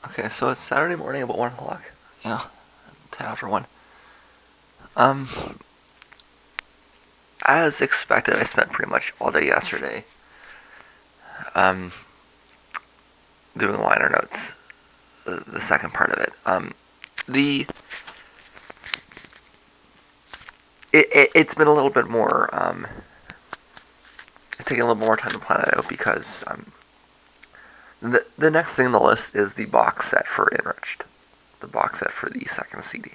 Okay, so it's Saturday morning about 1 o'clock. Yeah, 10 after 1. Um, as expected, I spent pretty much all day yesterday um, doing liner notes, the second part of it. The it's been a little bit more, it's taking a little more time to plan it out because the next thing on the list is the box set for Enriched, the box set for the second CD.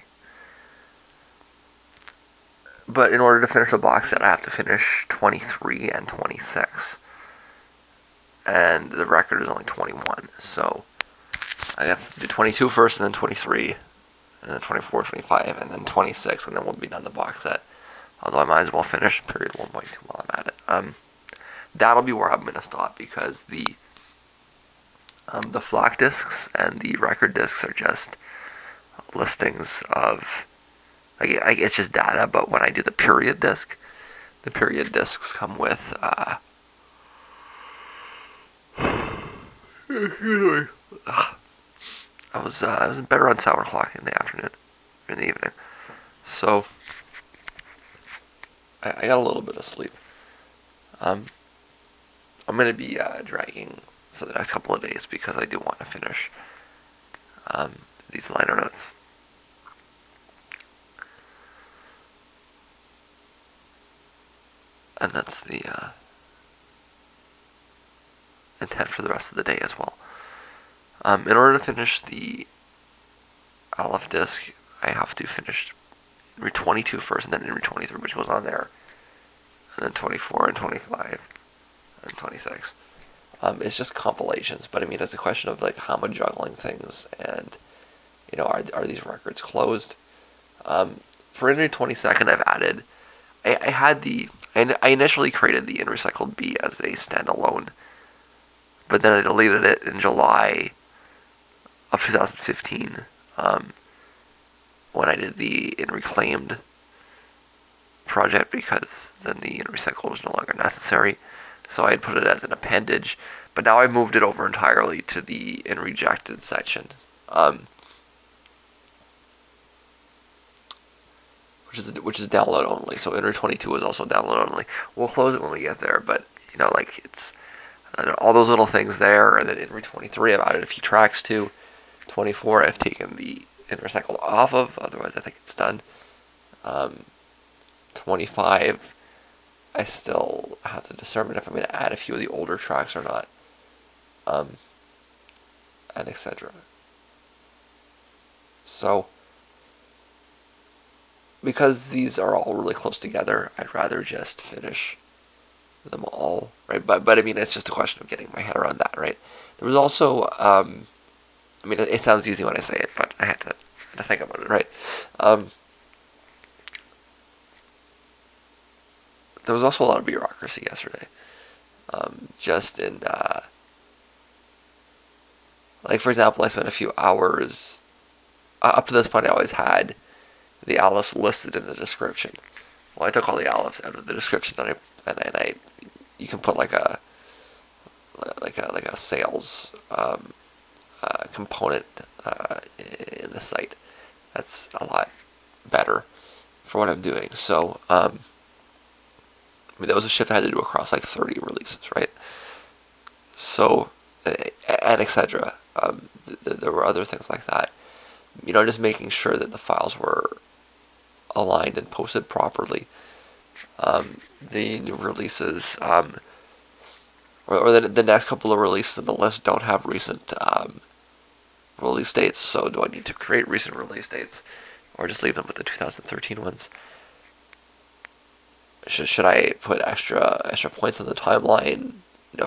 But in order to finish the box set, I have to finish 23 and 26. And the record is only 21. So I have to do 22 first, and then 23, and then 24, 25, and then 26, and then we'll be done the box set. Although I might as well finish period 1.2 while I'm at it. That'll be where I'm going to stop because the flock discs and the record discs are just listings of, like it's just data, but when I do the period disc, the period discs come with I was in bed around 7 o'clock in the afternoon, in the evening, so I got a little bit of sleep. I'm gonna be dragging for the next couple of days because I do want to finish these liner notes. And that's the intent for the rest of the day as well. In order to finish the Aleph disc, I have to finish inri:22 first, and then inri:23, which goes on there, and then 24 and 25 and 26. It's just compilations, but I mean, it's a question of like how I'm juggling things, and are these records closed? For inri:22, I've added. I initially created the inrecycled B as a standalone, but then I deleted it in July of 2015 when I did the inreclaimed project because then the inrecycle was no longer necessary. So I had put it as an appendage, but now I've moved it over entirely to the inrejected section, which is download only. So inri:22 is also download only. We'll close it when we get there, but like it's all those little things there, and then inri:23 I've added a few tracks to. 24 I've taken the inrecycled off of, otherwise I think it's done. 25 I still have to determine if I'm going to add a few of the older tracks or not, and etc. So, because these are all really close together, I'd rather just finish them all, right? But I mean, it's just a question of getting my head around that, right? There was also, I mean, it sounds easy when I say it, but I had to think about it, right? There was also a lot of bureaucracy yesterday. Just in, like for example, I spent a few hours. Up to this point, I always had the Alephs listed in the description. Well, I took all the Alephs out of the description, and you can put like a sales component in the site. That's a lot better for what I'm doing. So, I mean, that was a shift I had to do across like 30 releases, right? So, and etc. There were other things like that. Just making sure that the files were aligned and posted properly. The new releases, or the next couple of releases on the list don't have recent release dates, so do I need to create recent release dates, or just leave them with the 2013 ones? Should I put extra points on the timeline?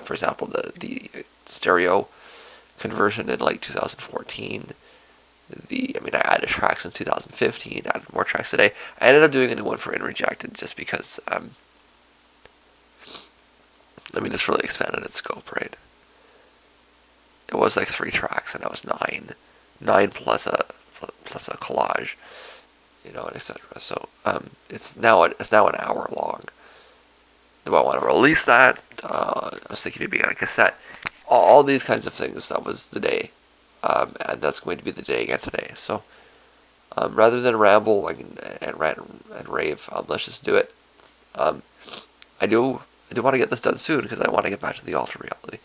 For example, the stereo conversion in like 2014. I mean, I added tracks in 2015, added more tracks today. I ended up doing a new one for Inrejected just because, I mean, it's really expanded its scope, right? It was like 3 tracks, and now it's 9 plus a collage, and etc. So it's now an hour long. Do I want to release that? I was thinking maybe on a cassette. All these kinds of things. That was the day and that's going to be the day again today. So rather than ramble and rant and rave, let's just do it. I do want to get this done soon because I want to get back to the alternate reality.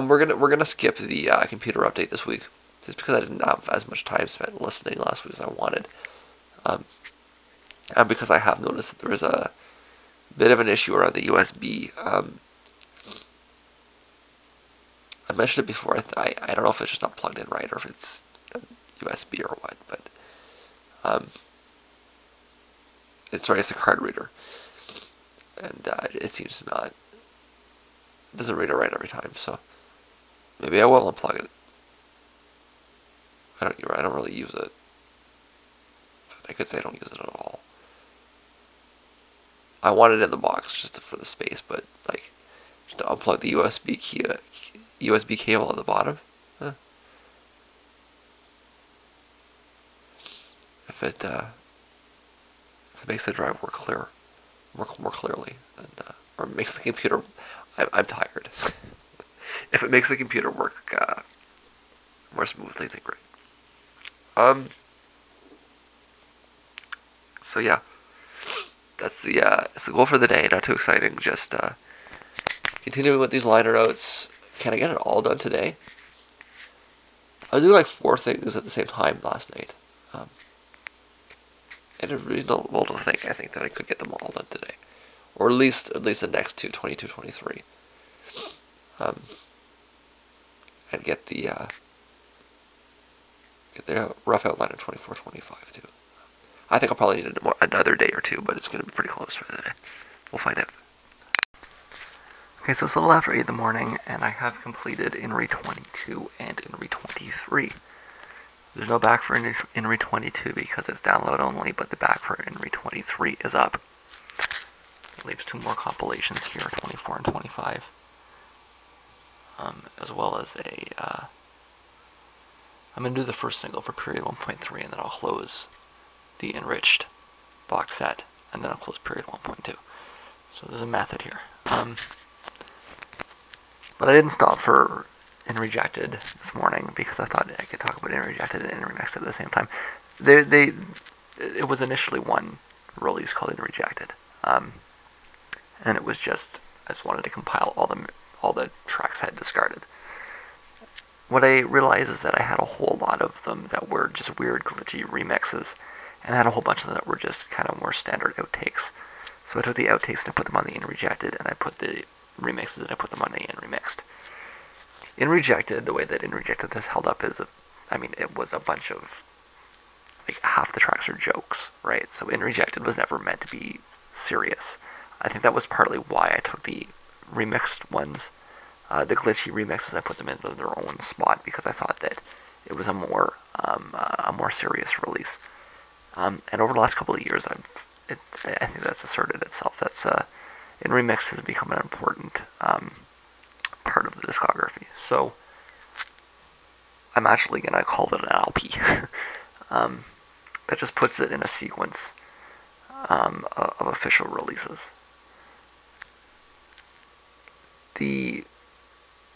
We're gonna skip the computer update this week, just because I didn't have as much time spent listening last week as I wanted, and because I have noticed that there is a bit of an issue around the USB. I mentioned it before. I don't know if it's just not plugged in right or if it's USB or what, but it's a card reader, and it seems to not. It doesn't read it right every time, so maybe I will unplug it. I don't really use it. I could say I don't use it at all. I want it in the box just for the space, but like just to unplug the USB cable at the bottom. If it makes the drive work more clearly, and, or makes the computer. I'm tired. If it makes the computer work more smoothly, then great. So yeah, that's the goal for the day. Not too exciting. Just continuing with these liner notes. Can I get it all done today? I was doing like 4 things at the same time last night. And it's reasonable to think. I think that I could get them all done today, or at least the next two, 22, 23. And get the rough outline of 24, 25 too. I think I'll probably need another day or two, but it's going to be pretty close for the day. We'll find out. Okay, so it's a little after 8 in the morning, and I have completed inri022 and inri023. There's no back for inri022 because it's download only, but the back for inri023 is up. It leaves 2 more compilations here, 24 and 25. As well as I'm going to do the first single for period 1.3, and then I'll close the enriched box set, and then I'll close period 1.2. So there's a method here. But I didn't stop for inri-rejected this morning because I thought I could talk about inri-rejected and inri-mixed at the same time. It was initially one release called inri-rejected, and it was just I just wanted to compile all the tracks I had discarded. What I realized is that I had a whole lot of them that were just weird, glitchy remixes, and I had a whole bunch of them that were just kind of more standard outtakes. So I took the outtakes and I put them on the inri-rejected, and I put the remixes and I put them on the inri-mixed. Inri-rejected, the way that inri-rejected has held up is, it was a bunch of, like, half the tracks are jokes, right? So inri-rejected was never meant to be serious. I think that was partly why I took the remixed ones, the glitchy remixes, I put them into their own spot because I thought that it was a more serious release. And over the last couple of years, I think that's asserted itself. That's inri-mix has become an important part of the discography. So I'm actually gonna call it an LP. That just puts it in a sequence of official releases. The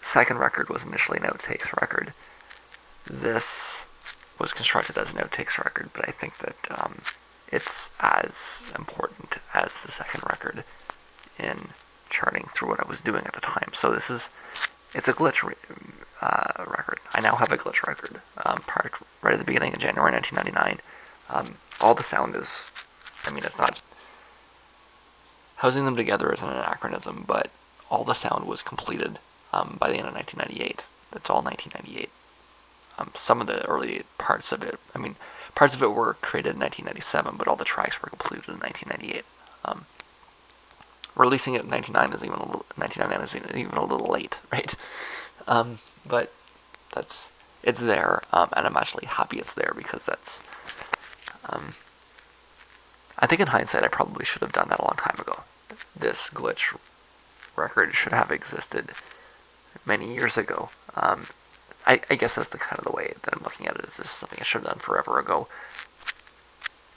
second record was initially an outtakes record. This was constructed as an outtakes record, but I think that it's as important as the second record in charting through what I was doing at the time. So it's a glitch record. I now have a glitch record parked right at the beginning of January 1999. All the sound is, it's not, housing them together isn't an anachronism, but all the sound was completed by the end of 1998. That's all 1998. Some of the early parts of it, parts of it were created in 1997, but all the tracks were completed in 1998. Releasing it in 1999 is even a little late, right? But it's there, and I'm actually happy it's there because that's, I think in hindsight I probably should have done that a long time ago. This glitch record should have existed many years ago. I guess that's the kind of the way that I'm looking at it. Is this is something I should have done forever ago?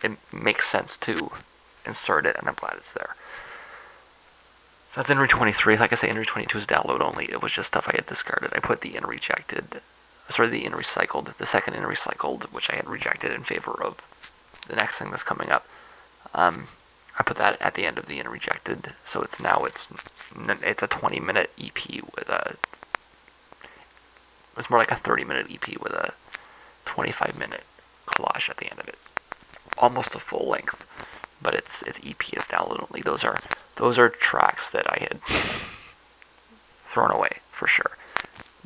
It makes sense to insert it, and I'm glad it's there. So that's inri023. Like I say, inri022 is download only. It was just stuff I had discarded. I put the inri-rejected sorry, the inrecycled, the second inrecycled, which I had rejected in favor of the next thing that's coming up. I put that at the end of the inrejected, so it's a 20-minute EP with a. It's more like a 30-minute EP with a 25-minute collage at the end of it, almost a full length, but its EP is download only. Those are tracks that I had thrown away for sure.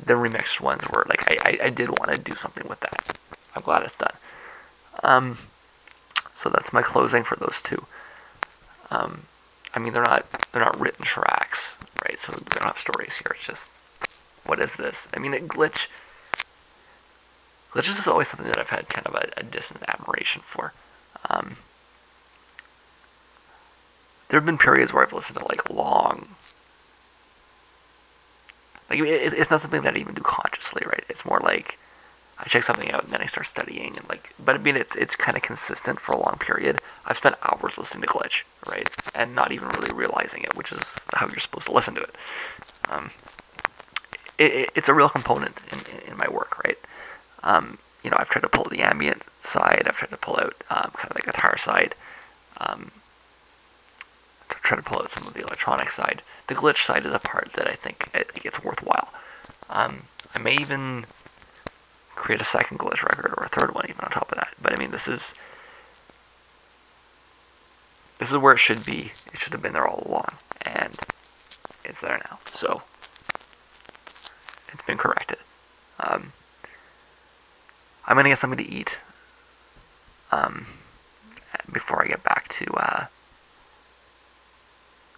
The remixed ones were like I did want to do something with that. I'm glad it's done. So that's my closing for those two. I mean, they're not written tracks, right? So they don't have stories here. It's just, what is this? I mean, glitches is always something that I've had kind of a distant admiration for. There have been periods where I've listened to like long. Like it's not something that I even do consciously, right? It's more like I check something out and then I start studying and like. But I mean, it's kind of consistent for a long period. I've spent hours listening to glitch, right, and not even really realizing it, which is how you're supposed to listen to it. It's a real component in my work, right? I've tried to pull the ambient side. I've tried to pull out kind of the guitar side. Try to pull out some of the electronic side. The glitch side is a part that I think it's worthwhile. I may even create a second glitch record or a third one even on top of that. But I mean, this is where it should be. It should have been there all along, and it's there now. So it's been corrected. I'm gonna get something to eat before I get back to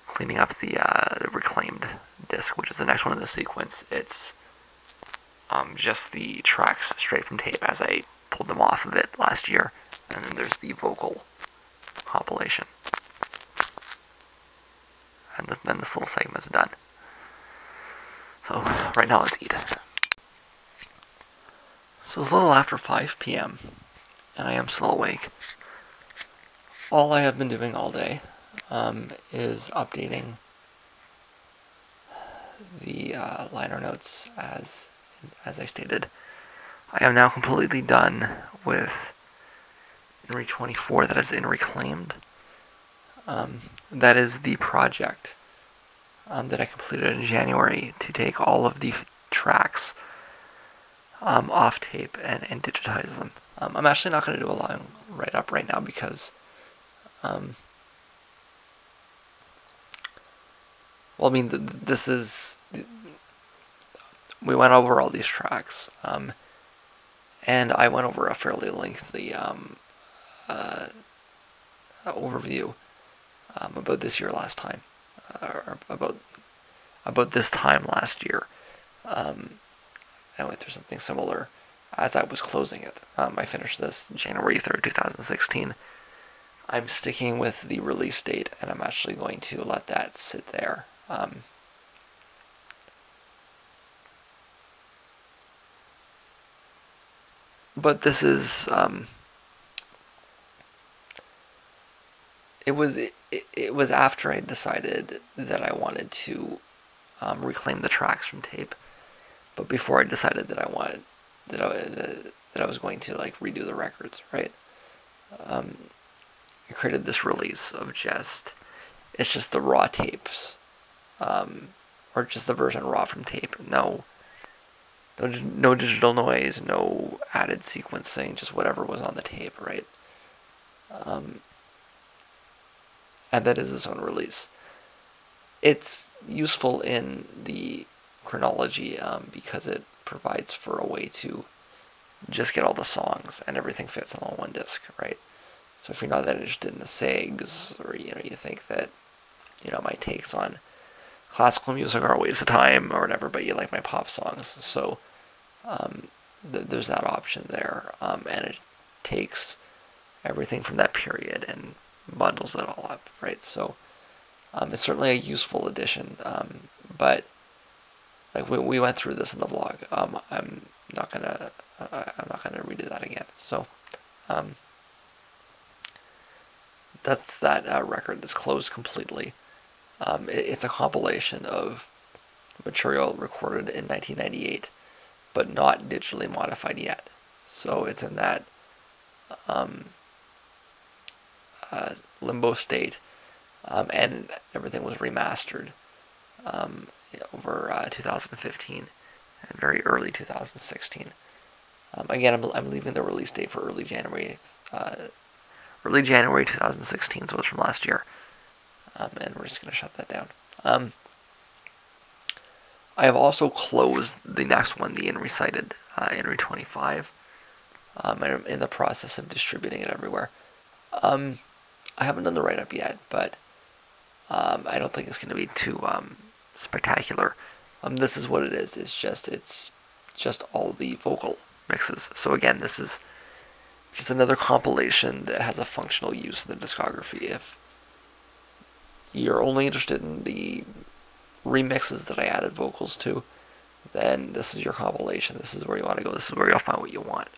cleaning up the reclaimed disc, which is the next one in the sequence. It's just the tracks straight from tape as I pulled them off of it last year, and then there's the vocal compilation, and then this little segment's done. So right now let's eat. So it's a little after 5 p.m. and I am still awake. All I have been doing all day is updating the liner notes as I stated. I am now completely done with inri24, that is inri-claimed. That is the project that I completed in January to take all of the tracks off tape and digitize them. I'm actually not going to do a long write-up right now because well, I mean, this is, we went over all these tracks, and I went over a fairly lengthy overview about this year last time, or about this time last year. I went through something similar as I was closing it. I finished this January 3rd, 2016. I'm sticking with the release date, and I'm actually going to let that sit there. But this is it was after I decided that I wanted to reclaim the tracks from tape, but before I decided that I was going to like redo the records, right? I created this release of it's just the raw tapes, or just the version raw from tape. No digital noise, no added sequencing, just whatever was on the tape, right? And that is its own release. It's useful in the chronology because it provides for a way to just get all the songs and everything fits on one disc, right? So if you're not that interested in the segs, or you think that my takes on classical music are a waste of time or whatever, but you like my pop songs, so there's that option there, and it takes everything from that period and bundles it all up, right? So it's certainly a useful addition, but like we went through this in the vlog. I'm not gonna redo that again. So that's that record that's closed completely. It's a compilation of material recorded in 1998 but not digitally modified yet. So it's in that limbo state, and everything was remastered over 2015 and very early 2016. Again, I'm leaving the release date for early January 2016, so it's from last year, and we're just going to shut that down. I have also closed the next one, the inri-cited inri025. I'm in the process of distributing it everywhere. I haven't done the write-up yet, but I don't think it's going to be too spectacular. This is what it is. It's just all the vocal mixes. So again, this is just another compilation that has a functional use in the discography. If you're only interested in the remixes that I added vocals to, then this is your compilation. This is where you want to go. This is where you'll find what you want.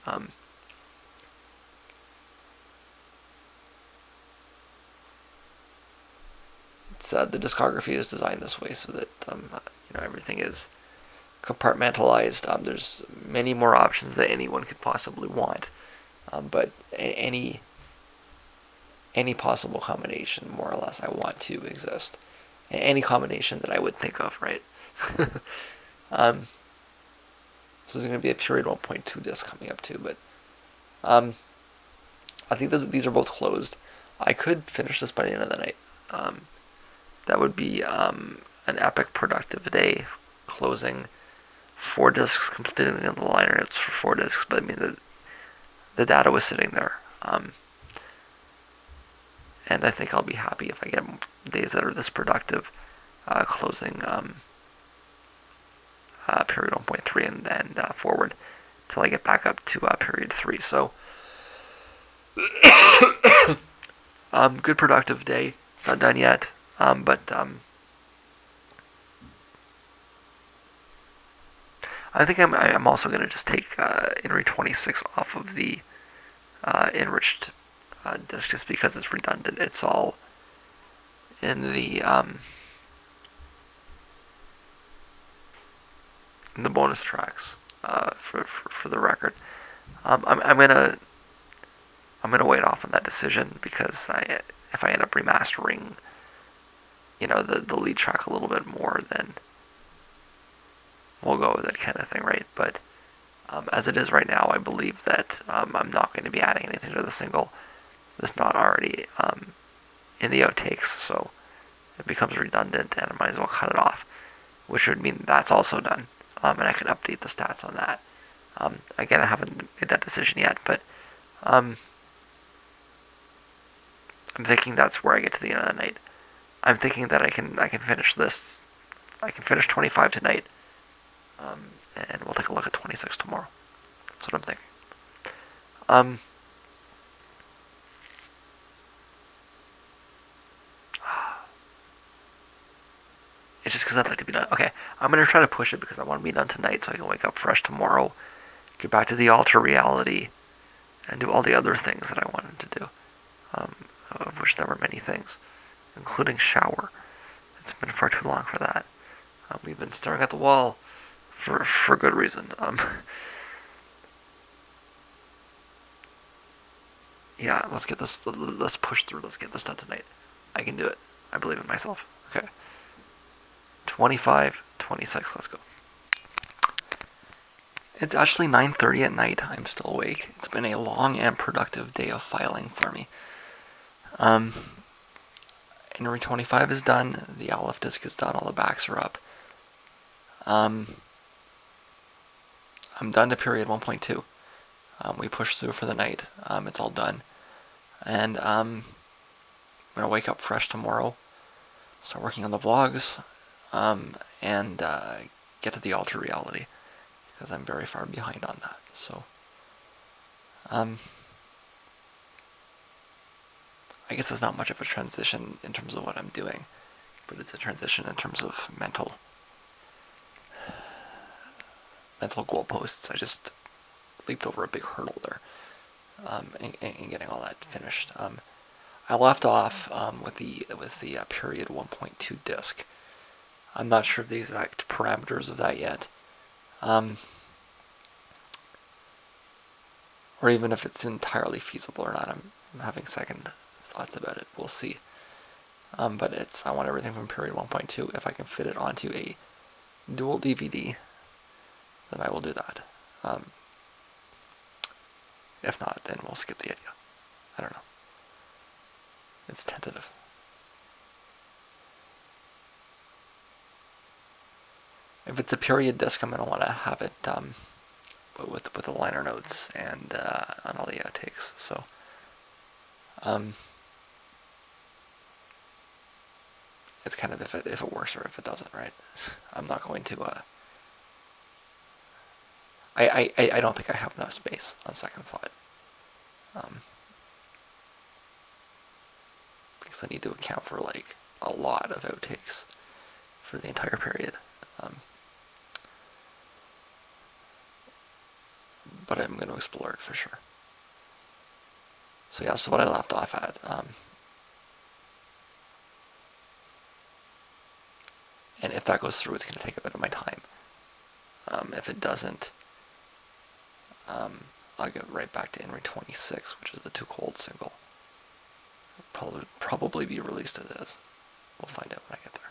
The discography is designed this way so that everything is compartmentalized. There's many more options that anyone could possibly want, but any possible combination, more or less, I want to exist. Any combination that I would think of, right? So there's going to be a period 1.2 disc coming up too, but I think these are both closed. I could finish this by the end of the night. That would be an epic productive day, closing 4 discs, completing the liner notes for 4 discs, but I mean, the data was sitting there. And I think I'll be happy if I get days that are this productive, closing period 1.3 and forward until I get back up to period 3. So, good productive day. It's not done yet, but I think I'm also going to just take inri26 off of the enriched disc just because it's redundant. It's all in the bonus tracks for the record. I'm gonna wait off on that decision because if I end up remastering, the lead track a little bit more, then we'll go with it, kind of thing, right? But as it is right now, I believe that I'm not going to be adding anything to the single that's not already in the outtakes, so it becomes redundant, and I might as well cut it off, which would mean that's also done, and I can update the stats on that. Again, I haven't made that decision yet, but I'm thinking that's where I get to the end of the night. I'm thinking that I can finish this. I can finish 25 tonight, and we'll take a look at 26 tomorrow. That's what I'm thinking. It's just because I'd like to be done. Okay, I'm going to try to push it because I want to be done tonight so I can wake up fresh tomorrow, get back to the alter reality, and do all the other things that I wanted to do, of which there were many things, including shower. It's been far too long for that. We've been staring at the wall for good reason. Yeah, let's get this, let's push through, let's get this done tonight. I can do it. I believe in myself. Okay. 25, 26, let's go. It's actually 9:30 at night. I'm still awake. It's been a long and productive day of filing for me. inri025 is done. The Aleph disk is done. All the backs are up. I'm done to period 1.2. We pushed through for the night. It's all done. And I'm going to wake up fresh tomorrow, start working on the vlogs, and get to the alter reality, because I'm very far behind on that. So, I guess there's not much of a transition in terms of what I'm doing, but it's a transition in terms of mental goalposts. I just leaped over a big hurdle there, in getting all that finished. I left off with the period 1.2 disc. I'm not sure of the exact parameters of that yet. or even if it's entirely feasible or not. I'm having second thoughts about it. We'll see. But I want everything from period 1.2. If I can fit it onto a dual DVD, then I will do that. If not, then we'll skip the idea. I don't know. It's tentative. If it's a period disc, I'm going to want to have it with the liner notes and on all the outtakes. So, it's kind of if it works or if it doesn't, right? I'm not going to. I don't think I have enough space on second thought. Because I need to account for like a lot of outtakes for the entire period. But I'm going to explore it for sure. So yeah, so what I left off at. And if that goes through, it's going to take a bit of my time. If it doesn't, I'll get right back to inri026, which is the Too Cold single. It'll probably be released as is. We'll find out when I get there.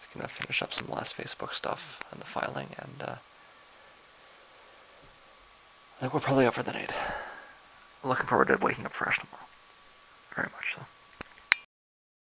Just gonna finish up some last Facebook stuff and the filing, and I think we're probably up for the night. I'm looking forward to waking up fresh tomorrow. Very much so.